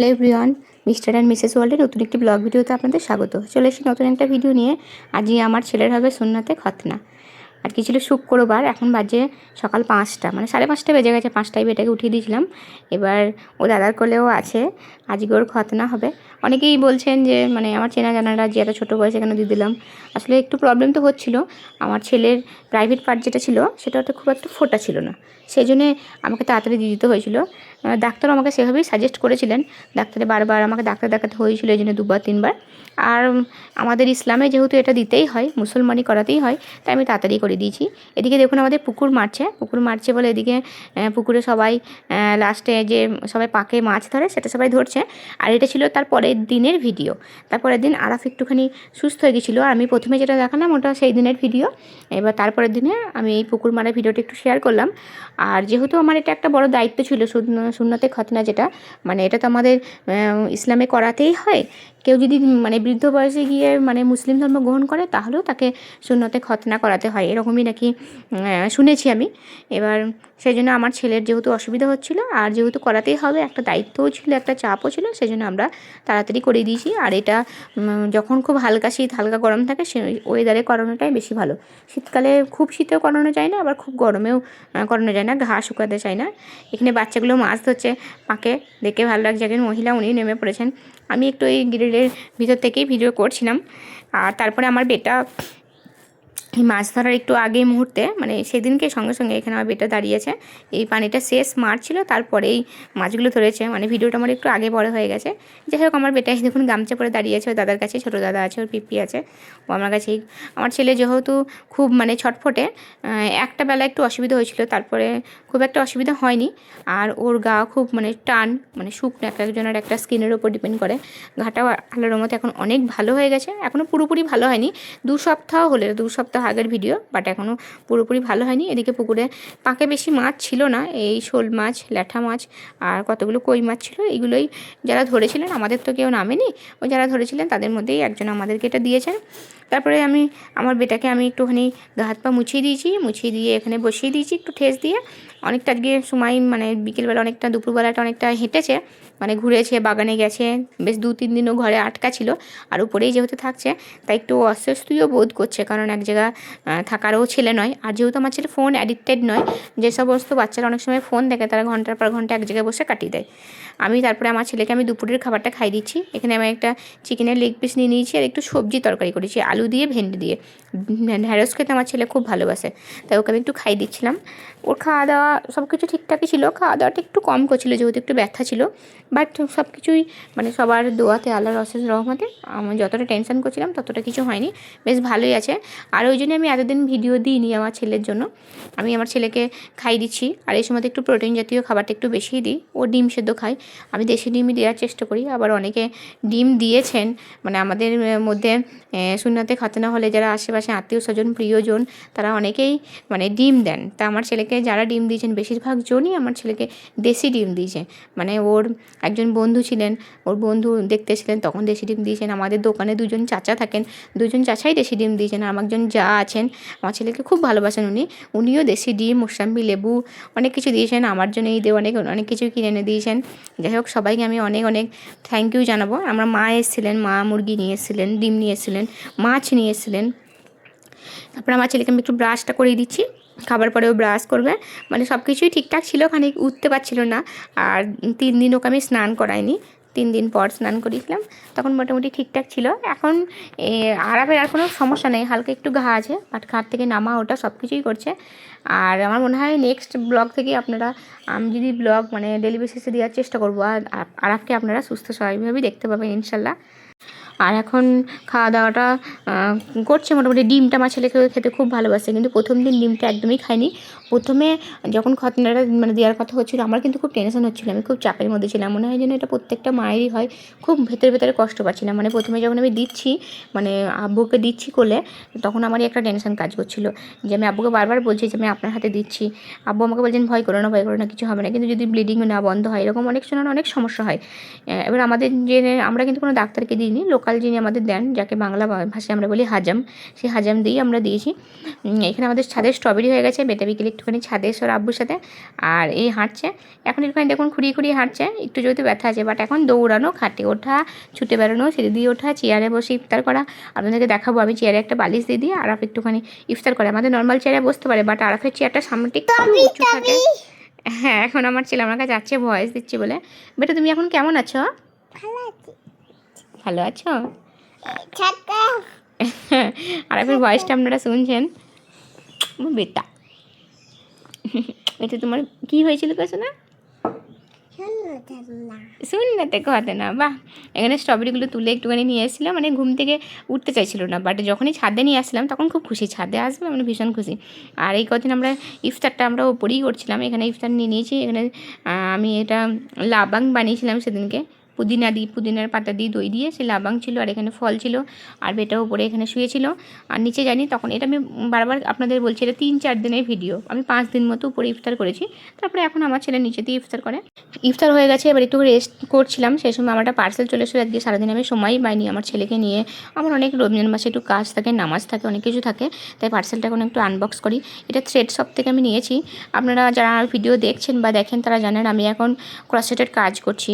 Hello everyone, mister and Mrs ওয়ার্ল্ডের নতুন একটি ব্লগ ভিডিওতে আপনাদের স্বাগত। চলে এসেছি নতুন একটা ভিডিও নিয়ে। আজই আমার ছেলের হবে সুন্নাতে খতনা। আর কি ছিল শুক্রবার, এখন বাজে সকাল 5টা, মানে 5:30 বেজে গেছে। 5টায় বেটাকে উঠিয়ে দিয়েছিলাম। এবার ও দাদার কোলেও আছে, আজকে ওর খতনা হবে। অনেকেই বলছেন যে মানে আমার চেনা জানারা যে এত ছোটো বয়সে কেন দিয়ে দিলাম। আসলে একটু প্রবলেম তো হচ্ছিলো। আমার ছেলের প্রাইভেট পার্ট যেটা ছিল সেটা তো খুব একটা ফোটা ছিল না, সেই জন্যে আমাকে তাড়াতাড়ি দিয়ে দিতে হয়েছিল। ডাক্তারও আমাকে সেভাবেই সাজেস্ট করেছিলেন। ডাক্তারে বারবার আমাকে ডাক্তার দেখাতে হয়েছিল, এই জন্য 2-3 বার। আর আমাদের ইসলামে যেহেতু এটা দিতেই হয়, মুসলমানি করাতেই হয়, তাই আমি তাড়াতাড়ি করে দিয়েছি। এদিকে দেখুন আমাদের পুকুর মারছে বলে এদিকে পুকুরে সবাই লাস্টে যে সবাই পাকে মাছ ধরে সেটা সবাই ধরছে। আর এটা ছিল তার পরের দিনের ভিডিও। তারপরের দিন আরাফ একটুখানি সুস্থ হয়ে গেছিলো। আমি প্রথমে যেটা দেখালাম ওটা সেই দিনের ভিডিও। এবার তারপরের দিনে আমি এই পুকুর মারার ভিডিওটা একটু শেয়ার করলাম। আর যেহেতু আমার এটা একটা বড় দায়িত্ব ছিল, সুন্নতে খতনা যেটা, মানে এটা তো আমাদের ইসলামে করাতেই হয়। কেউ যদি মানে বৃদ্ধ বয়সে গিয়ে মানে মুসলিম ধর্ম গ্রহণ করে তাহলেও তাকে সুন্নতে খতনা করাতে হয়, এরকমই নাকি শুনেছি আমি। এবার সেই জন্য আমার ছেলের যেহেতু অসুবিধা হচ্ছিলো আর যেহেতু করাতেই হবে, একটা দায়িত্বও ছিল, একটা চাপও ছিল, সেই জন্য আমরা তাড়াতাড়ি করে দিয়েছি। আর এটা যখন খুব হালকা শীত হালকা গরম থাকে সে ওয়েদারে করানোটাই বেশি ভালো। শীতকালে খুব শীতেও করানো যায় না, আবার খুব গরমেও করানো যায় না, ঘা শুকাতে চায় না। এখানে বাচ্চাগুলো মাছ ধরছে পাকে, দেখে ভালো লাগছে। একজন মহিলা উনি নেমে পড়েছেন। আমি একটু এই গ্রিলের ভিতর থেকেই ভিডিও করছিলাম। আর তারপরে আমার বেটা এই মাছ ধরার একটু আগে মুহূর্তে, মানে সেদিনকে সঙ্গে সঙ্গে এখানে আমার বেটা দাঁড়িয়েছে, এই পানিটা শেষ মারছিল, তারপরেই মাছগুলো ধরেছে। মানে ভিডিওটা আমার একটু আগে বড় হয়ে গেছে। যাই হোক, আমার বেটা দেখুন গামছা পরে দাঁড়িয়েছে ওর দাদার কাছে, ছোটো দাদা আছে, ওর পিপি আছে, ও আমার কাছেই। আমার ছেলে যেহেতু খুব মানে ছটফটে, একটা বেলা একটু অসুবিধা হয়েছিল, তারপরে খুব একটা অসুবিধা হয়নি। আর ওর গা খুব মানে টান, মানে শুকনো, এক একজনের একটা স্কিনের ওপর ডিপেন্ড করে। ঘাটাও আলোর মতো এখন অনেক ভালো হয়ে গেছে। এখনও পুরোপুরি ভালো হয়নি, 2 সপ্তাহ হলে, 2 সপ্তাহ আগের ভিডিও, বাট এখনও পুরোপুরি ভালো হয়নি। এদিকে পুকুরে পাকে বেশি মাছ ছিল না, এই শোল মাছ, ল্যাঠা মাছ আর কতগুলো কই মাছ ছিল। এইগুলোই যারা ধরেছিলেন, আমাদের তো কেউ নামেনি, ও যারা ধরেছিলেন তাদের মধ্যেই একজন আমাদেরকে এটা দিয়েছেন। তারপরে আমি আমার বেটাকে আমি একটুখানি গা হাত পা মুছিয়ে দিয়েছি, মুছিয়ে দিয়ে এখানে বসিয়ে দিয়েছি একটু ঠেস দিয়ে। অনেকটা আজকে সময় মানে বিকেলবেলা অনেকটা, দুপুরবেলাটা অনেকটা হেঁটেছে, মানে ঘুরেছে, বাগানে গেছে, বেশ 2-3 দিনও ঘরে আটকা ছিল। আর উপরেই যেহেতু থাকছে তাই একটু অস্বস্তিও বোধ করছে, কারণ এক জায়গা থাকারও ছেলে নয়। আর যেহেতু আমার ছেলে ফোন অ্যাডিক্টেড নয়, যে সমস্ত বাচ্চারা অনেক সময় ফোন দেখে তারা ঘন্টার পর ঘন্টা এক জায়গায় বসে কাটিয়ে দেয়। আমি তারপরে আমার ছেলেকে আমি দুপুরের খাবারটা খাই দিচ্ছি। এখানে আমি একটা চিকেনের লেগ পিস নিয়ে নিয়েছি আর একটু সবজি তরকারি করেছি আলু দিয়ে, ভেন্ডি দিয়ে। ঢ্যাঁড়স খেতে আমার ছেলে খুব ভালোবাসে, তাই ওকে আমি একটু খাই দিচ্ছিলাম। ওর খাওয়া দাওয়া সব কিছু ঠিকঠাকই ছিল, খাওয়া দাওয়াটা একটু কম করছিল যেহেতু একটু ব্যথা ছিল, বাট সব কিছুই মানে সবার দোয়াতে, আল্লাহর অশেষ রহমতে আমি যতটা টেনশন করছিলাম ততটা কিছু হয়নি, বেশ ভালোই আছে। আর ওই জন্য আমি এতদিন ভিডিও দিইনি আমার ছেলের জন্য। আমি আমার ছেলেকে খাই দিচ্ছি, আর এই সময়তে একটু প্রোটিন জাতীয় খাবারটা একটু বেশিই দিই। ও ডিম সেদ্ধ খায়, আমি দেশি ডিমই দেওয়ার চেষ্টা করি। আবার অনেকে ডিম দিয়েছেন, মানে আমাদের মধ্যে সুন্নাতে খতনা হলে যারা আশেপাশে আত্মীয় স্বজন প্রিয়জন তারা অনেকেই মানে ডিম দেন। তা আমার ছেলেকে যারা ডিম দিয়েছেন বেশিরভাগ জনই আমার ছেলেকে দেশি ডিম দিয়েছে। মানে ওর একজন বন্ধু ছিলেন, ওর বন্ধু দেখতে ছিলেন, তখন দেশি ডিম দিয়েছেন। আমাদের দোকানে 2জন চাচা থাকেন, 2জন চাচাই দেশি ডিম দিয়েছেন। আর আমার একজন যা আছেন, আমার ছেলেকে খুব ভালোবাসেন উনিও দেশি ডিম, মোসাম্বি, লেবু অনেক কিছু দিয়েছেন। আমার জন্য ঈদে অনেক অনেক কিছুই কিনে এনে দিয়েছেন। যাই হোক, সবাইকে আমি অনেক অনেক থ্যাংক ইউ জানাবো। আমার মা এসেছিলেন, মা মুরগি নিয়ে এসেছিলেন, ডিম নিয়ে এসেছিলেন, মাছ নিয়ে এসেছিলেন। তারপরে আমার ছেলেকে আমি একটু ব্রাশটা করিয়ে দিচ্ছি, খাবার পরেও ব্রাশ করবে। মানে সব কিছুই ঠিকঠাক ছিল, খানিক উঠতে পারছিল না। আর 3 দিন ওকে আমি স্নান করাইনি, 3 দিন পর স্নান করিয়েছিলাম, তখন মোটামুটি ঠিকঠাক ছিল। এখন আরাফের আর কোনো সমস্যা নেই, হালকা একটু ঘা আছে, বাট ঘাট থেকে নামা ওটা সব কিছুই করছে। আর আমার মনে হয় নেক্সট ব্লগ থেকে আপনারা, আমি যদি ব্লগ মানে ডেলি বেসিসে দেওয়ার চেষ্টা করবো, আর আরাফকে আপনারা সুস্থ স্বাভাবিকভাবেই দেখতে পাবেন ইনশাল্লাহ। আর এখন খাওয়া দাওয়াটা করছে মোটামুটি। ডিমটা আমার ছেলে খেতে খুব ভালোবাসে, কিন্তু প্রথম দিন ডিমটা একদমই খায়নি। প্রথমে যখন খতনাটা মানে দেওয়ার কথা হচ্ছিলো, আমার কিন্তু খুব টেনশন হচ্ছিলো, আমি খুব চাপের মধ্যে ছিলাম। মনে হয় যেন এটা প্রত্যেকটা মায়েরই হয়, খুব ভেতরে ভেতরে কষ্ট পাচ্ছিলাম। মানে প্রথমে যখন আমি দিচ্ছি, মানে আব্বুকে দিচ্ছি কোলে, তখন আমারই একটা টেনশন কাজ করছিলো যে আমি আব্বুকে বারবার বলছি যে আমি আপনার হাতে দিচ্ছি। আব্বু আমাকে বলছেন ভয় করো না, ভয় করো না, কিছু হবে না। কিন্তু যদি ব্লিডিং না বন্ধ হয়, এরকম অনেক সময় অনেক সমস্যা হয়। এবার আমাদের যে, আমরা কিন্তু কোনো ডাক্তারকে দিইনি, লোকাল যিনি আমাদের দেন, যাকে বাংলা ভাষায় আমরা বলি হাজাম, সেই হাজাম দিয়েই আমরা দিয়েছি। এখানে আমাদের ছাদে স্ট্রবেরি হয়ে গেছে, বেটা বিকেলে একটুখানি ছাদে এসে ওর আব্বুর সাথে, আর এই হাঁটছে এখন, একটুখানি দেখুন খুঁড়িয়ে হাঁটছে, একটু যেহেতু ব্যথা আছে, বাট এখন দৌড়ানো, খাটে ওঠা, ছুটে বেরোনো, সিঁড়ি দিয়ে ওঠা, চেয়ারে বসে ইফতার করা। আপনাদেরকে দেখাবো, আমি চেয়ারে একটা বালিশ দিয়ে দিই, আরাফ একটুখানি ইফতার করে। আমাদের নর্মাল চেয়ারে বসতে পারে, বাট আরাফের চেয়ারটা সামনে একটু উঁচু থাকে। হ্যাঁ, এখন আমার ছেলে আমার কাছে যাচ্ছে ভয়েস দিচ্ছি বলে। বেটা তুমি এখন কেমন আছো? ভালো আছো? আরাফের ভয়েসটা আপনারা শুনছেন। বেটা এটা তোমার কি হয়েছিল কেছো না? শুননাতে কথা না। বাহ, এখানে স্ট্রবেরিগুলো তুলে একটুখানি নিয়ে এসেছিলাম, মানে ঘুম থেকে উঠতে চাইছিল না, বাট যখনই ছাদে নিয়ে আসলাম তখন খুব খুশি, ছাদে আসবে মানে ভীষণ খুশি। আর এই কদিন আমরা ইফতারটা আমরা ওপরেই করছিলাম, এখানে ইফতার নিয়ে নিয়েছি। এখানে আমি এটা লাবাং বানিয়েছিলাম সেদিনকে, পুদিনার পাতা দিয়ে, দই দিয়ে, সে লাবাং ছিল, আর এখানে ফল ছিল, আর বেটা উপরে এখানে শুয়েছিল, আর নিচে জানি তখন। এটা আমি বারবার আপনাদের বলছি, এটা 3-4 দিনের ভিডিও, আমি 5 দিন মতো উপরে ইফতার করেছি। তারপরে এখন আমার ছেলে নিচে দিয়ে ইফতার করে। ইফতার হয়ে গেছে, এবার একটু রেস্ট করছিলাম, সেই সময় আমার একটা পার্সেল চলে এসেছিলো। আজকে সারাদিন আমি সময়ই পাইনি আমার ছেলেকে নিয়ে, আমার অনেক রমজান মাসে একটু কাজ থাকে, নামাজ থাকে, অনেক কিছু থাকে, তাই পার্সেলটা এখন একটু আনবক্স করি। এটা থ্রেড শপ থেকে আমি নিয়েছি। আপনারা যারা ভিডিও দেখছেন বা দেখেন তারা জানেন আমি এখন ক্রসেটের কাজ করছি।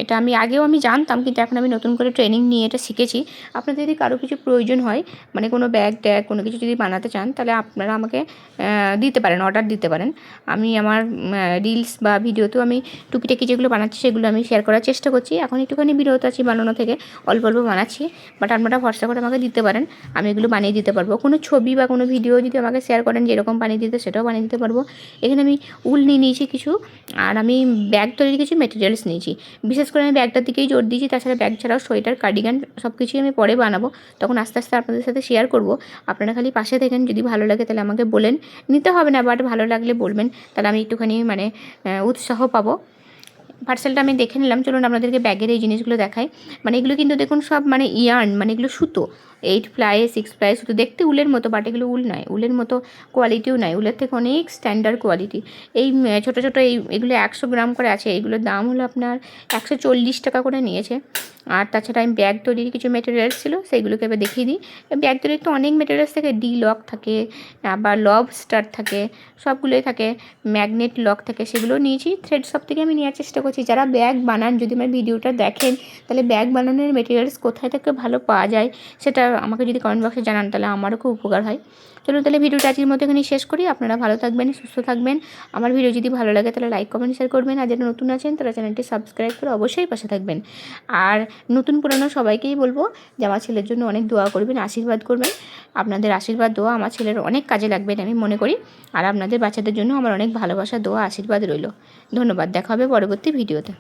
এটা আমি আগেও জানতাম, কিন্তু এখন আমি নতুন করে ট্রেনিং নিয়ে এটা শিখেছি। আপনাদের যদি কারো কিছু প্রয়োজন হয়, মানে কোনো ব্যাগ ট্যাগ কোনো কিছু যদি বানাতে চান, তাহলে আপনারা আমাকে দিতে পারেন, অর্ডার দিতে পারেন। আমি আমার রিলস বা ভিডিওতেও আমি টুকিটাকি যেগুলো বানাচ্ছি সেগুলো আমি শেয়ার করার চেষ্টা করছি। এখন একটুখানি বিরত আছি বানানো থেকে, অল্প অল্প বানাচ্ছি, বাট আপনারা ভরসা করে আমাকে দিতে পারেন, আমি এগুলো বানিয়ে দিতে পারবো। কোনো ছবি বা কোনো ভিডিও যদি আমাকে শেয়ার করেন যেরকম বানিয়ে দিতে, সেটাও বানিয়ে দিতে পারবো। এখানে আমি উল নিয়ে নিয়েছি কিছু, আর আমি ব্যাগ তৈরির কিছু মেটেরিয়ালস নিয়েছি। বিশেষ করে আমি ব্যাগটার দিকেই জোর দিয়েছি, তাছাড়া ব্যাগ ছাড়াও সোয়েটার, কার্ডিগান সব কিছুই আমি পরে বানাবো, তখন আস্তে আস্তে আপনাদের সাথে শেয়ার করব। আপনারা খালি পাশে থাকেন, যদি ভালো লাগে তাহলে আমাকে বলেন, নিতে হবে না, বাট ভালো লাগলে বলবেন, তাহলে আমি একটুখানি মানে উৎসাহ পাবো। পার্সেলটা আমি দেখে নিলাম, চলুন আপনাদেরকে ব্যাগের এই জিনিসগুলো দেখাই। মানে এগুলো কিন্তু দেখুন সব মানে ইয়ার্ন, মানে এগুলো সুতো, 8 প্লাই 6 প্লাই সুতো, দেখতে উলের মতো, বাট এগুলো উল নয়, উলের মতো কোয়ালিটিও নয়, উলের থেকে অনেক স্ট্যান্ডার্ড কোয়ালিটি। এই ছোটো ছোটো এগুলো 100 গ্রাম করে আছে, এগুলোর দাম হলো আপনার 140 টাকা করে নিয়েছে। আর তাছাড়া আমি ব্যাগ তৈরির কিছু মেটেরিয়ালস ছিল, সেইগুলোকে এবার দেখিয়ে দিই। ব্যাগ তৈরির তো অনেক মেটেরিয়ালস থাকে, ডি লক থাকে, আবার লবস্টার থাকে, সবগুলোই থাকে, ম্যাগনেট লক থাকে, সেগুলো নিয়েছি। থ্রেড শপ থেকে আমি নেওয়ার চেষ্টা করছি। যারা ব্যাগ বানান, যদি আমার ভিডিওটা দেখেন, তাহলে ব্যাগ বানানোর মেটেরিয়ালস কোথায় থেকে ভালো পাওয়া যায় সেটা আমাকে যদি কমেন্ট বক্সে জানান, তাহলে আমারও খুব উপকার হয়। চলুন তাহলে ভিডিওটা আজকের মতো এখানেই শেষ করি। আপনারা ভালো থাকবেন, সুস্থ থাকবেন। আমার ভিডিও যদি ভালো লাগে তাহলে লাইক কমেন্ট শেয়ার করবেন, আর যারা নতুন আছেন তারা চ্যানেলটি সাবস্ক্রাইব করে অবশ্যই পাশে থাকবেন। আর নতুন পুরানো সবাইকেই বলবো যে আমার ছেলের জন্য অনেক দোয়া করবেন, আশীর্বাদ করবেন। আপনাদের আশীর্বাদ দোয়া আমার ছেলের অনেক কাজে লাগবে এটা আমি মনে করি। আর আপনাদের বাচ্চাদের জন্য আমার অনেক ভালোবাসা, দোয়া, আশীর্বাদ রইল। ধন্যবাদ, দেখা হবে পরবর্তী ভিডিওতে।